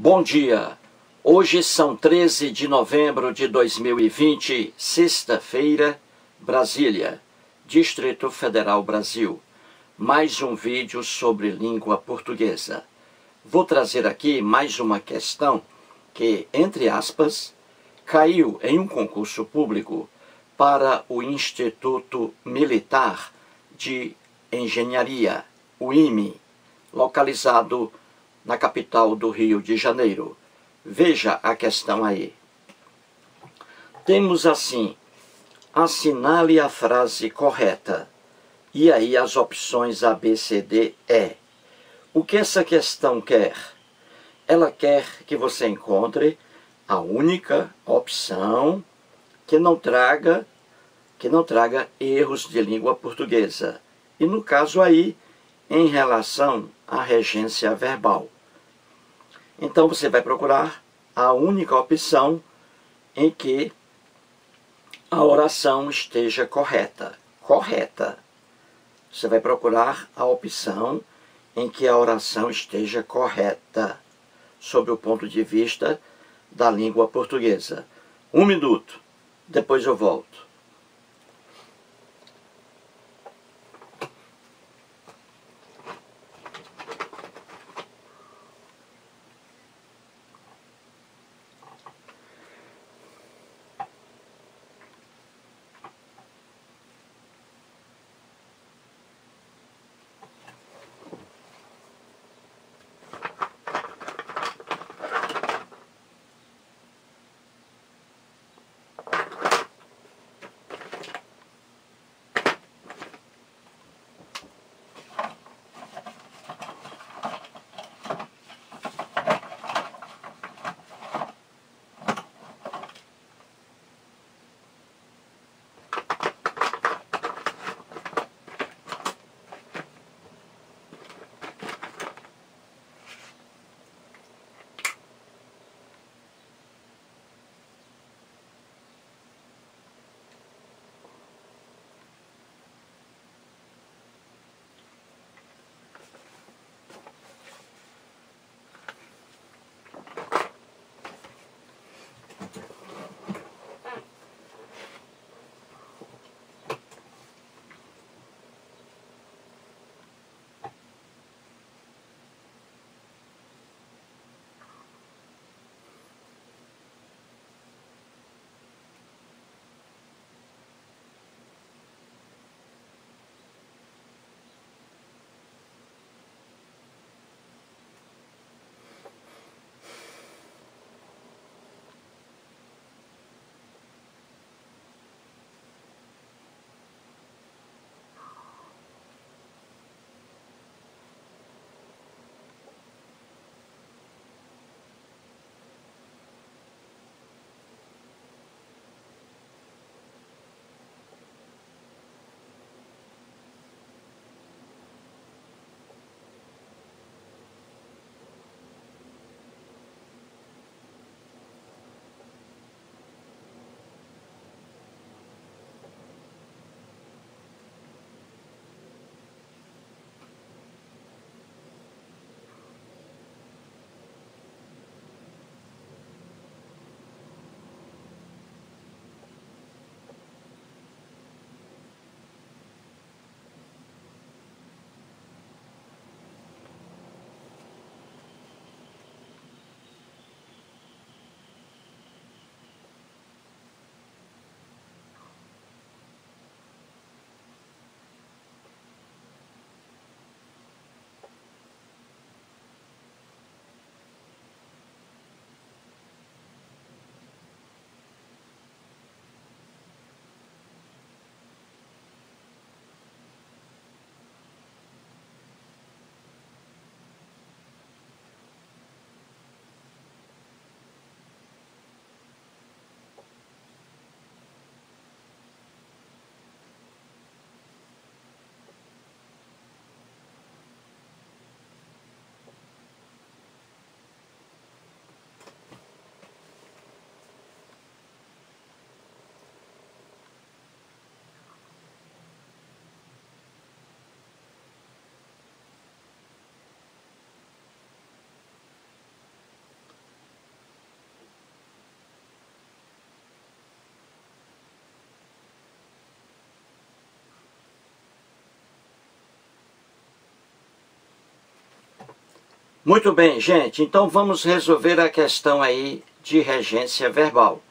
Bom dia, hoje são 13 de novembro de 2020, sexta-feira, Brasília, Distrito Federal, Brasil. Mais um vídeo sobre língua portuguesa. Vou trazer aqui mais uma questão que, entre aspas, caiu em um concurso público para o Instituto Militar de Engenharia, o IME, localizado na capital do Rio de Janeiro. Veja a questão aí. Temos assim, assinale a frase correta. E aí as opções A, B, C, D, E. O que essa questão quer? Ela quer que você encontre a única opção que não traga erros de língua portuguesa. E no caso aí, em relação à regência verbal. Então você vai procurar a única opção em que a oração esteja correta. Correta. Você vai procurar a opção em que a oração esteja correta, sob o ponto de vista da língua portuguesa. 1 minuto, depois eu volto. Muito bem, gente, então vamos resolver a questão aí de regência verbal.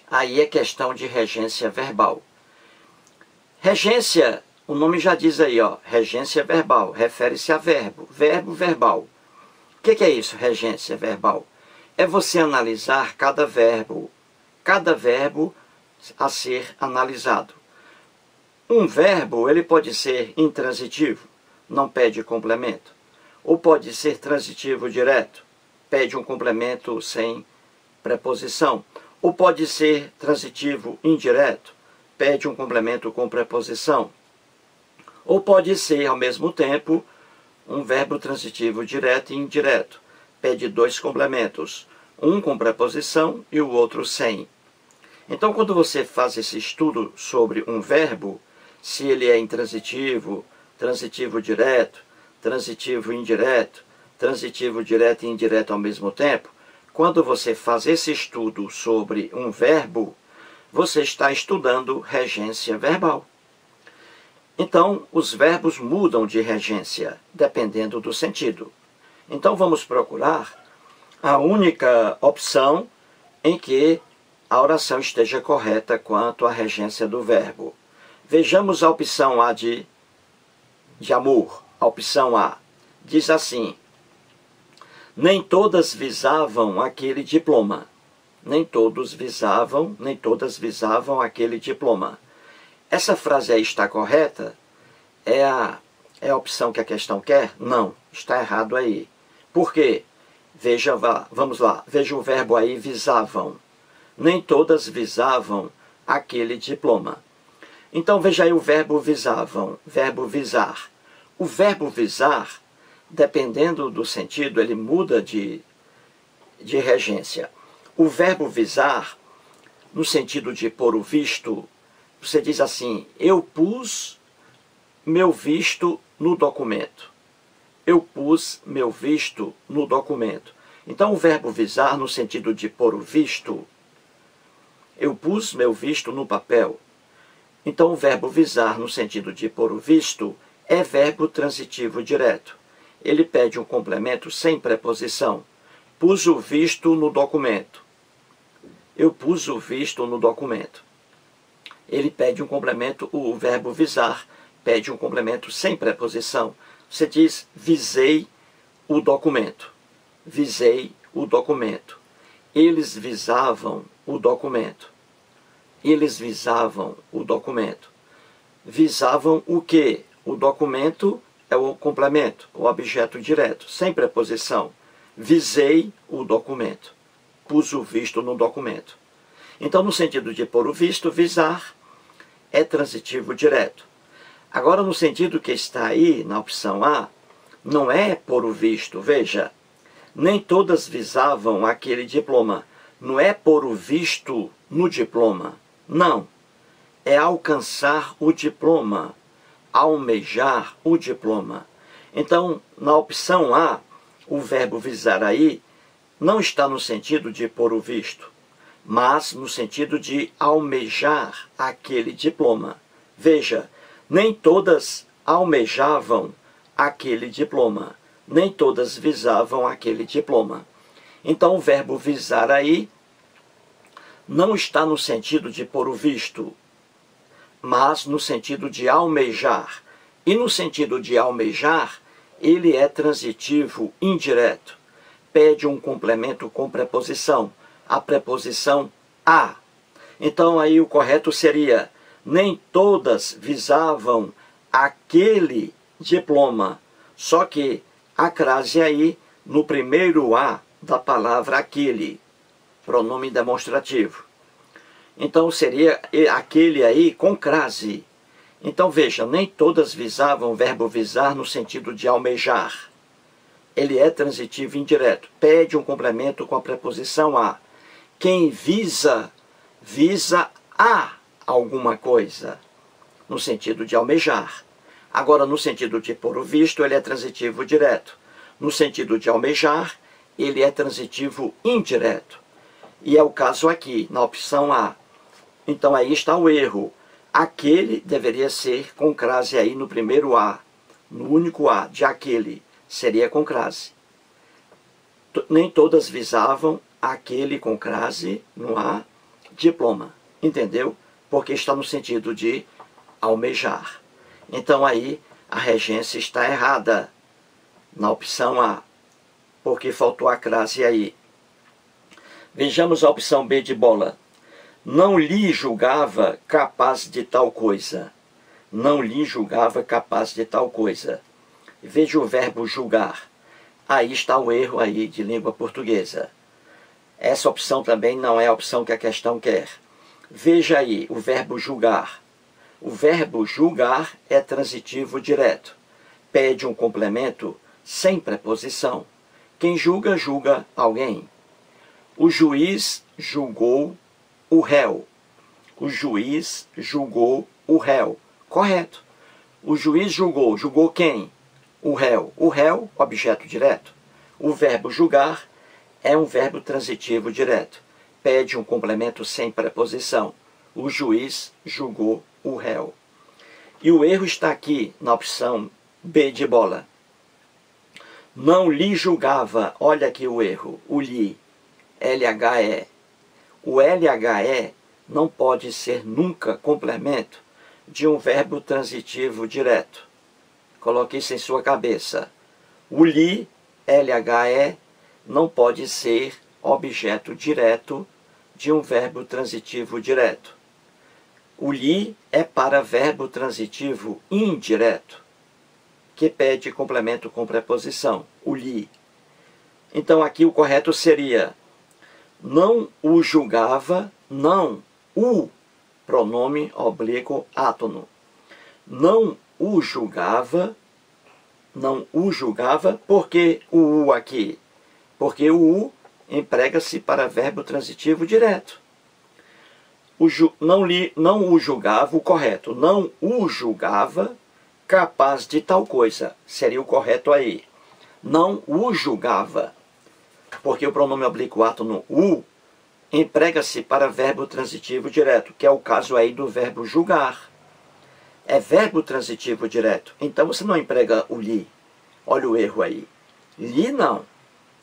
Aí é questão de regência verbal. Regência, o nome já diz aí, ó, regência verbal, refere-se a verbo, verbo verbal. O que é isso, regência verbal? É você analisar cada verbo a ser analisado. Um verbo, ele pode ser intransitivo, não pede complemento. Ou pode ser transitivo direto, pede um complemento sem preposição. Ou pode ser transitivo indireto, pede um complemento com preposição. Ou pode ser, ao mesmo tempo, um verbo transitivo direto e indireto, pede dois complementos, um com preposição e o outro sem. Então, quando você faz esse estudo sobre um verbo, se ele é intransitivo, transitivo direto, transitivo indireto, transitivo direto e indireto ao mesmo tempo, quando você faz esse estudo sobre um verbo, você está estudando regência verbal. Então, os verbos mudam de regência, dependendo do sentido. Então, vamos procurar a única opção em que a oração esteja correta quanto à regência do verbo. Vejamos a opção A de amor. A opção A diz assim: nem todas visavam aquele diploma. Nem todas visavam aquele diploma. Essa frase aí está correta? É a opção que a questão quer? Não, está errado aí. Por quê? Veja, vamos lá, veja o verbo aí, visavam. Nem todas visavam aquele diploma. Então veja aí o verbo visavam, verbo visar. O verbo visar, dependendo do sentido, ele muda de regência. O verbo visar, no sentido de pôr o visto, você diz assim: eu pus meu visto no documento. Eu pus meu visto no documento. Então o verbo visar, no sentido de pôr o visto, eu pus meu visto no papel. Então o verbo visar, no sentido de pôr o visto, é verbo transitivo direto. Ele pede um complemento sem preposição. Pus o visto no documento. Eu pus o visto no documento. Ele pede um complemento, o verbo visar pede um complemento sem preposição. Você diz: visei o documento. Visei o documento. Eles visavam o documento. Eles visavam o documento. Visavam o quê? O documento é o complemento, o objeto direto, sem preposição. Visei o documento. Pus o visto no documento. Então, no sentido de pôr o visto, visar é transitivo direto. Agora, no sentido que está aí, na opção A, não é pôr o visto. Veja, nem todas visavam aquele diploma. Não é pôr o visto no diploma. Não. É alcançar o diploma. Almejar o diploma. Então, na opção A, o verbo visar aí não está no sentido de pôr o visto, mas no sentido de almejar aquele diploma. Veja, nem todas almejavam aquele diploma, nem todas visavam aquele diploma. Então o verbo visar aí não está no sentido de pôr o visto, mas no sentido de almejar. E no sentido de almejar, ele é transitivo indireto. Pede um complemento com preposição, a preposição a. Então aí o correto seria: nem todas visavam aquele diploma. Só que a crase aí no primeiro a da palavra aquele, pronome demonstrativo. Então seria aquele aí com crase. Então veja, nem todas visavam o verbo visar no sentido de almejar. Ele é transitivo indireto. Pede um complemento com a preposição a. Quem visa, visa a alguma coisa, no sentido de almejar. Agora, no sentido de pôr o visto, ele é transitivo direto. No sentido de almejar, ele é transitivo indireto. E é o caso aqui, na opção A. Então aí está o erro. Aquele deveria ser com crase aí no primeiro A. No único A, de aquele, seria com crase. nem todas visavam aquele com crase no A, diploma. Entendeu? Porque está no sentido de almejar. Então aí a regência está errada na opção A, porque faltou a crase aí. Vejamos a opção B de bola. Não lhe julgava capaz de tal coisa. Não lhe julgava capaz de tal coisa. Veja o verbo julgar. Aí está o erro aí de língua portuguesa. Essa opção também não é a opção que a questão quer. Veja aí o verbo julgar. O verbo julgar é transitivo direto. Pede um complemento sem preposição. Quem julga, julga alguém. O juiz julgou o réu. O juiz julgou o réu. Correto. O juiz julgou. Julgou quem? O réu. O réu, objeto direto. O verbo julgar é um verbo transitivo direto. Pede um complemento sem preposição. O juiz julgou o réu. E o erro está aqui na opção B de bola. Não lhe julgava. Olha aqui o erro. O lhe. LHE. O LHE não pode ser nunca complemento de um verbo transitivo direto. Coloque isso em sua cabeça. O lhe, LHE, não pode ser objeto direto de um verbo transitivo direto. O lhe é para verbo transitivo indireto, que pede complemento com preposição. O lhe. Então aqui o correto seria: não o julgava, não o, pronome oblíquo átono. Não o julgava, por que o U aqui? Porque o U emprega-se para verbo transitivo direto. Não o julgava, o correto. Não o julgava capaz de tal coisa. Seria o correto aí. Não o julgava. Porque o pronome oblíquo átono U emprega-se para verbo transitivo direto, que é o caso aí do verbo julgar. É verbo transitivo direto. Então você não emprega o lhe. Olha o erro aí. Lhe não.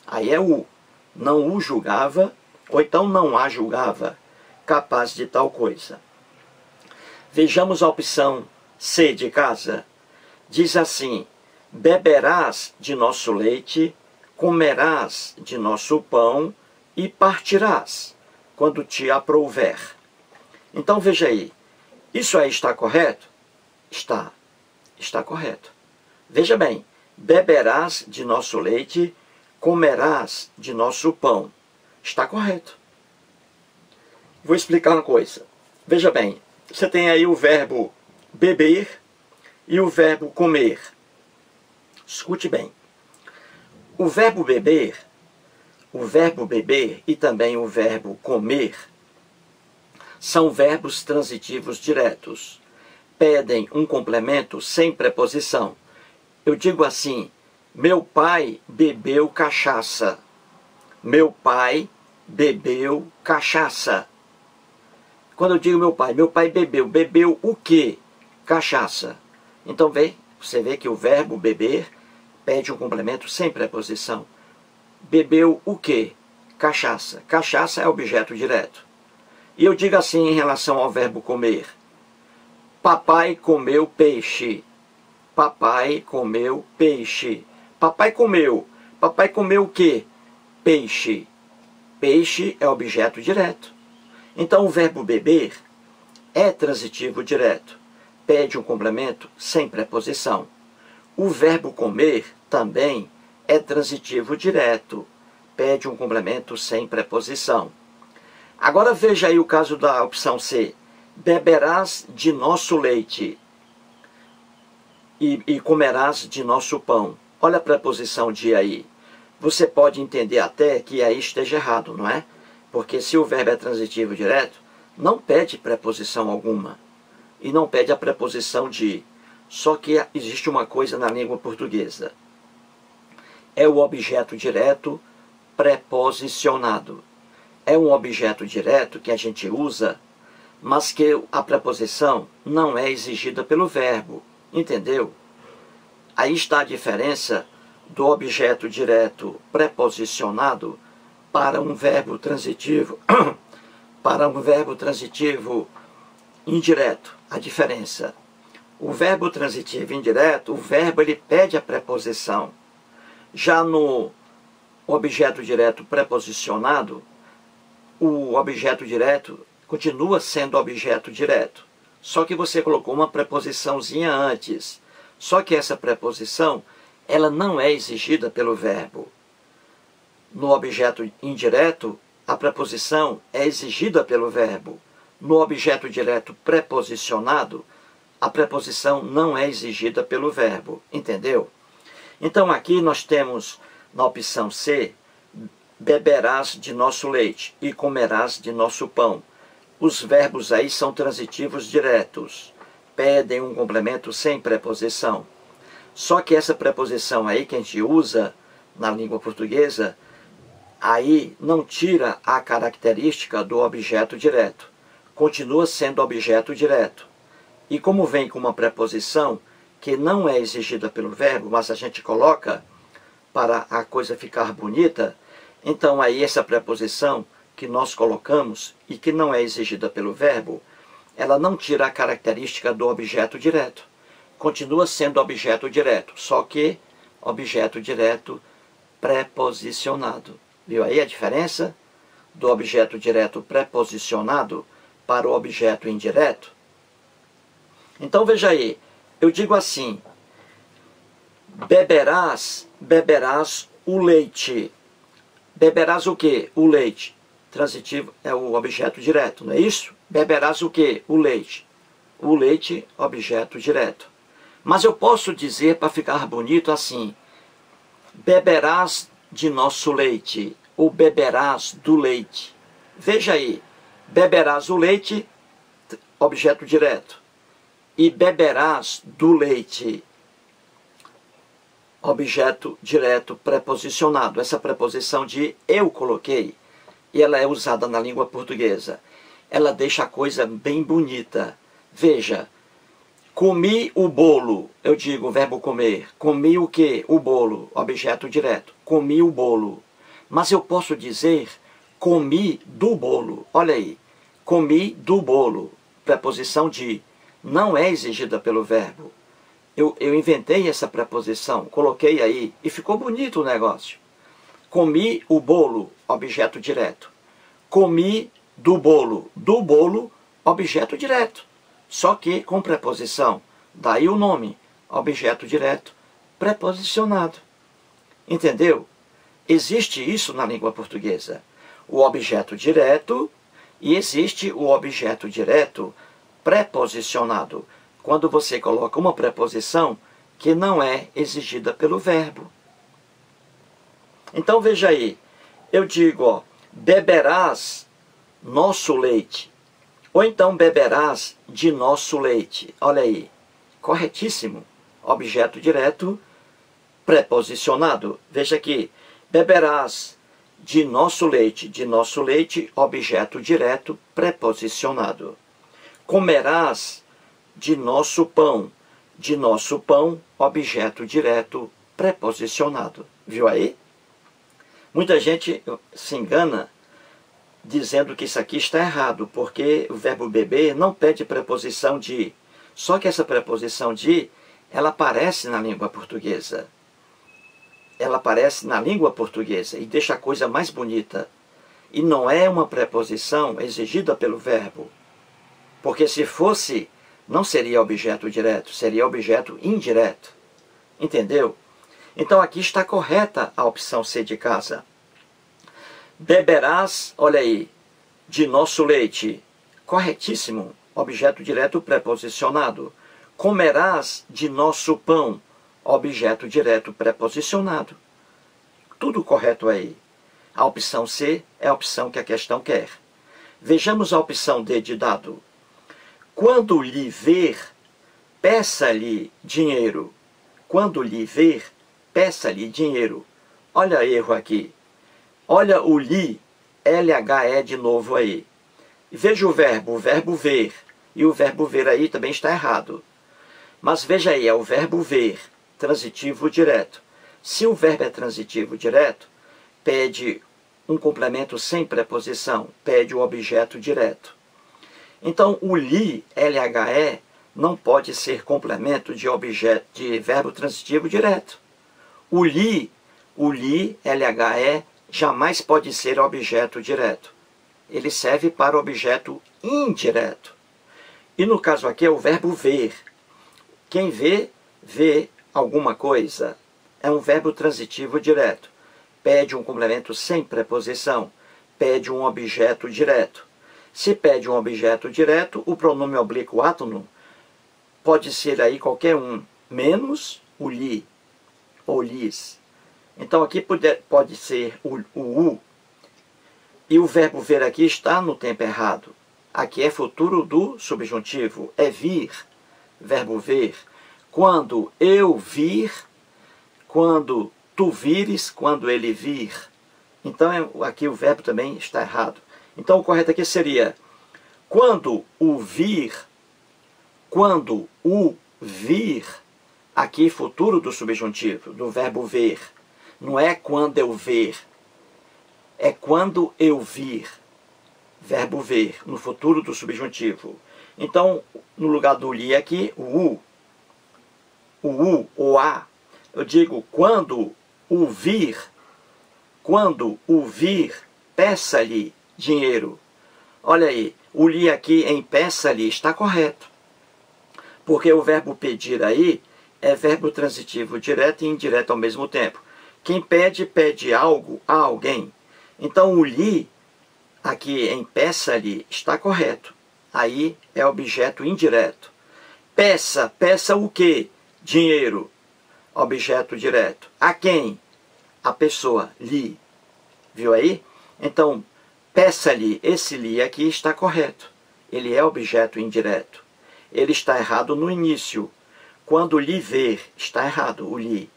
Aí é o. Não o julgava, ou então não a julgava capaz de tal coisa. Vejamos a opção C de casa. Diz assim: beberás de nosso leite, comerás de nosso pão e partirás quando te aprouver. Então veja aí, isso aí está correto? Está correto. Veja bem, beberás de nosso leite, comerás de nosso pão. Está correto. Vou explicar uma coisa. Veja bem, você tem aí o verbo beber e o verbo comer. Escute bem. O verbo beber e também o verbo comer são verbos transitivos diretos. Pedem um complemento sem preposição. Eu digo assim: meu pai bebeu cachaça. Meu pai bebeu cachaça. Quando eu digo meu pai bebeu. Bebeu o quê? Cachaça. Então você vê que o verbo beber pede um complemento sem preposição. Bebeu o quê? Cachaça. Cachaça é objeto direto. E eu digo assim em relação ao verbo comer: papai comeu peixe. Papai comeu peixe. Papai comeu. Papai comeu o quê? Peixe. Peixe é objeto direto. Então o verbo beber é transitivo direto. Pede um complemento sem preposição. O verbo comer também é transitivo direto. Pede um complemento sem preposição. Agora veja aí o caso da opção C. Beberás de nosso leite e comerás de nosso pão. Olha a preposição de aí. Você pode entender até que aí esteja errado, não é? Porque se o verbo é transitivo direto, não pede preposição alguma. E não pede a preposição de. Só que existe uma coisa na língua portuguesa. É o objeto direto preposicionado. É um objeto direto que a gente usa, mas que a preposição não é exigida pelo verbo. Entendeu? Aí está a diferença do objeto direto preposicionado para um verbo transitivo, para um verbo transitivo indireto. A diferença: o verbo transitivo indireto, o verbo ele pede a preposição. Já no objeto direto preposicionado, o objeto direto continua sendo objeto direto, só que você colocou uma preposiçãozinha antes. Só que essa preposição, ela não é exigida pelo verbo. No objeto indireto, a preposição é exigida pelo verbo. No objeto direto preposicionado, a preposição não é exigida pelo verbo. Entendeu? Então aqui nós temos, na opção C, beberás de nosso leite e comerás de nosso pão. Os verbos aí são transitivos diretos. Pedem um complemento sem preposição. Só que essa preposição aí que a gente usa na língua portuguesa, aí não tira a característica do objeto direto. Continua sendo objeto direto. E como vem com uma preposição que não é exigida pelo verbo, mas a gente coloca para a coisa ficar bonita, então aí essa preposição que nós colocamos e que não é exigida pelo verbo, ela não tira a característica do objeto direto. Continua sendo objeto direto, só que objeto direto preposicionado. Viu aí a diferença do objeto direto preposicionado para o objeto indireto? Então veja aí, eu digo assim: beberás o leite. Beberás o quê? O leite. Transitivo é o objeto direto, não é isso? Beberás o quê? O leite. O leite, objeto direto. Mas eu posso dizer, para ficar bonito, assim: beberás de nosso leite, ou beberás do leite. Veja aí, beberás o leite, objeto direto, e beberás do leite, objeto direto preposicionado. Essa preposição de eu coloquei, e ela é usada na língua portuguesa. Ela deixa a coisa bem bonita. Veja, comi o bolo, eu digo o verbo comer. Comi o quê? O bolo, objeto direto. Comi o bolo. Mas eu posso dizer comi do bolo. Olha aí, comi do bolo, preposição de, não é exigida pelo verbo. Eu inventei essa preposição, coloquei aí e ficou bonito o negócio. Comi o bolo, objeto direto. Comi do bolo, objeto direto. Só que com preposição. Daí o nome, objeto direto, preposicionado. Entendeu? Existe isso na língua portuguesa. O objeto direto e existe o objeto direto preposicionado, quando você coloca uma preposição que não é exigida pelo verbo. Então veja aí, eu digo, ó, beberás nosso leite, ou então beberás de nosso leite. Olha aí, corretíssimo, objeto direto preposicionado. Veja aqui, beberás de nosso leite, objeto direto preposicionado. Comerás de nosso pão, objeto direto preposicionado. Viu aí? Muita gente se engana dizendo que isso aqui está errado, porque o verbo beber não pede preposição de. Só que essa preposição de, ela aparece na língua portuguesa. Ela aparece na língua portuguesa e deixa a coisa mais bonita. E não é uma preposição exigida pelo verbo. Porque se fosse, não seria objeto direto, seria objeto indireto. Entendeu? Então aqui está correta a opção C de casa. Beberás, olha aí, de nosso leite. Corretíssimo, objeto direto preposicionado. Comerás de nosso pão, objeto direto preposicionado. Tudo correto aí. A opção C é a opção que a questão quer. Vejamos a opção D de dado. Quando lhe ver, peça-lhe dinheiro. Quando lhe ver, peça-lhe dinheiro. Olha erro aqui. Olha o li, LHE de novo aí. Veja o verbo ver. E o verbo ver aí também está errado. Mas veja aí, é o verbo ver, transitivo direto. Se o verbo é transitivo direto, pede um complemento sem preposição, pede o objeto direto. Então, o li, LHE, não pode ser complemento de verbo transitivo direto. O li, LHE, jamais pode ser objeto direto. Ele serve para objeto indireto. E no caso aqui é o verbo ver. Quem vê, vê alguma coisa. É um verbo transitivo direto. Pede um complemento sem preposição. Pede um objeto direto. Se pede um objeto direto, o pronome oblíquo átono pode ser aí qualquer um, menos o li ou lis. Então aqui pode ser o u. E o verbo ver aqui está no tempo errado. Aqui é futuro do subjuntivo, é vir, verbo ver. Quando eu vir, quando tu vires, quando ele vir. Então aqui o verbo também está errado. Então o correto aqui seria quando o vir, aqui futuro do subjuntivo, do verbo ver. Não é quando eu ver, é quando eu vir. Verbo ver, no futuro do subjuntivo. Então, no lugar do li aqui, o a, eu digo quando o vir, peça-lhe dinheiro. Olha aí, o li aqui em peça-lhe está correto. Porque o verbo pedir aí é verbo transitivo direto e indireto ao mesmo tempo. Quem pede, pede algo a alguém. Então o li, aqui em peça-lhe, está correto. Aí é objeto indireto. Peça, peça o quê? Dinheiro. Objeto direto. A quem? A pessoa, lhe. Viu aí? Então, peça-lhe, esse lhe aqui está correto. Ele é objeto indireto. Ele está errado no início. Quando lhe ver, está errado o lhe.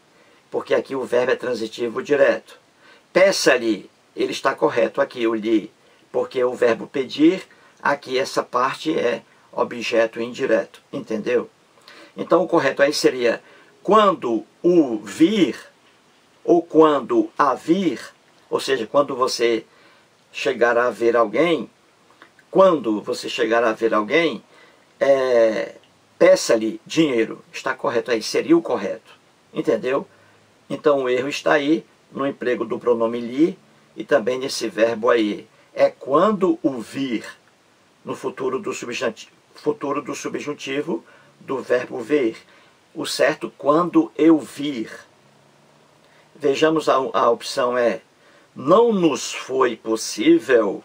Porque aqui o verbo é transitivo direto. Peça-lhe, ele está correto aqui, o lhe. Porque o verbo pedir, aqui essa parte é objeto indireto. Entendeu? Então o correto aí seria quando o vir, ou quando a vir, ou seja, quando você chegar a ver alguém, peça-lhe dinheiro. Está correto aí, seria o correto. Entendeu? Então o erro está aí no emprego do pronome li e também nesse verbo aí. É quando o vir, no futuro do subjuntivo do verbo ver. O certo, quando eu vir. Vejamos a opção é: não nos foi possível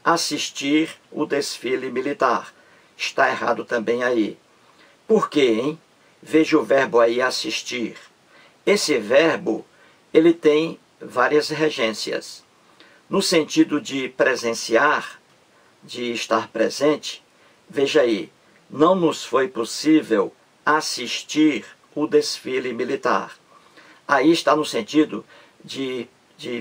assistir o desfile militar. Está errado também aí. Por quê, hein? Veja o verbo aí, assistir. Esse verbo, ele tem várias regências. No sentido de presenciar, de estar presente, veja aí, não nos foi possível assistir o desfile militar. Aí está no sentido de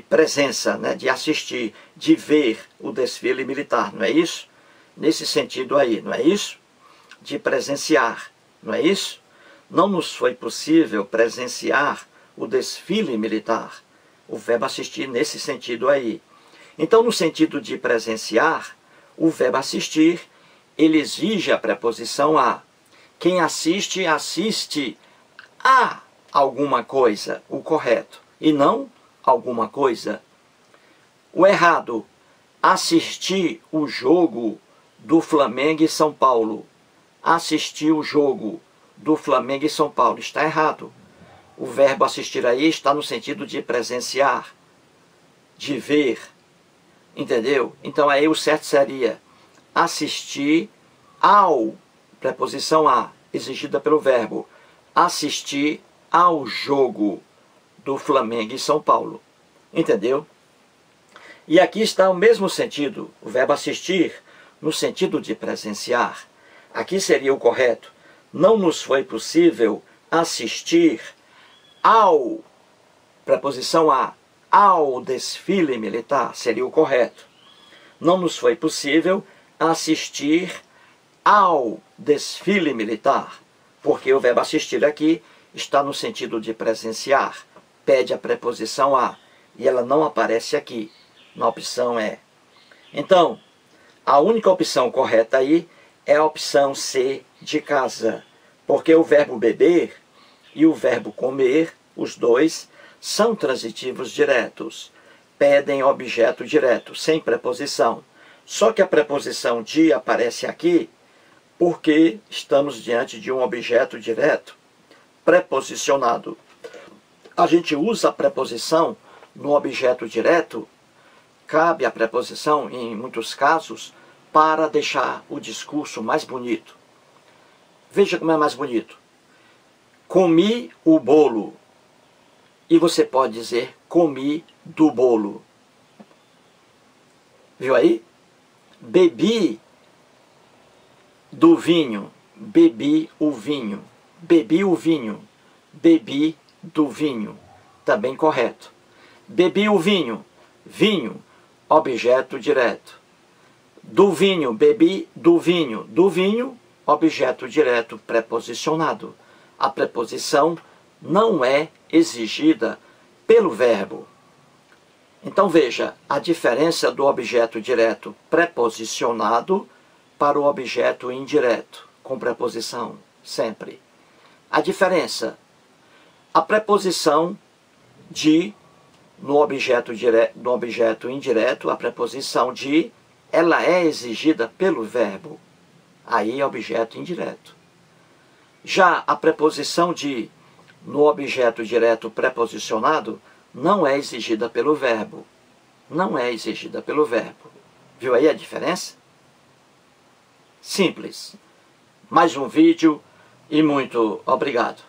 presença, né? De assistir, de ver o desfile militar, não é isso? Nesse sentido aí, não é isso? De presenciar, não é isso? Não nos foi possível presenciar o desfile militar. O verbo assistir nesse sentido aí. Então, no sentido de presenciar, o verbo assistir, ele exige a preposição a. Quem assiste, assiste a alguma coisa, o correto, e não alguma coisa. O errado, assistir o jogo do Flamengo e São Paulo. Assistir o jogo do Flamengo e São Paulo. Está errado. O verbo assistir aí está no sentido de presenciar, de ver. Entendeu? Então aí o certo seria assistir ao, preposição a, exigida pelo verbo, assistir ao jogo do Flamengo e São Paulo. Entendeu? E aqui está o mesmo sentido, o verbo assistir, no sentido de presenciar. Aqui seria o correto. Não nos foi possível assistir ao, preposição a, ao desfile militar, seria o correto. Não nos foi possível assistir ao desfile militar, porque o verbo assistir aqui está no sentido de presenciar, pede a preposição a, e ela não aparece aqui, na opção E. Então, a única opção correta aí é a opção C, de casa, porque o verbo beber e o verbo comer, os dois, são transitivos diretos, pedem objeto direto, sem preposição. Só que a preposição de aparece aqui porque estamos diante de um objeto direto, preposicionado. A gente usa a preposição no objeto direto, cabe a preposição, em muitos casos, para deixar o discurso mais bonito. Veja como é mais bonito. Comi o bolo. E você pode dizer comi do bolo. Viu aí? Bebi do vinho. Bebi o vinho. Bebi o vinho. Bebi do vinho. Também correto. Bebi o vinho. Vinho, objeto direto. Do vinho, bebi do vinho. Do vinho, objeto direto preposicionado. A preposição não é exigida pelo verbo. Então veja a diferença do objeto direto preposicionado para o objeto indireto, com preposição, sempre. A diferença, a preposição de, no objeto indireto, a preposição de, ela é exigida pelo verbo. Aí é objeto indireto. Já a preposição de, no objeto direto preposicionado, não é exigida pelo verbo. Não é exigida pelo verbo. Viu aí a diferença? Simples. Mais um vídeo e muito obrigado.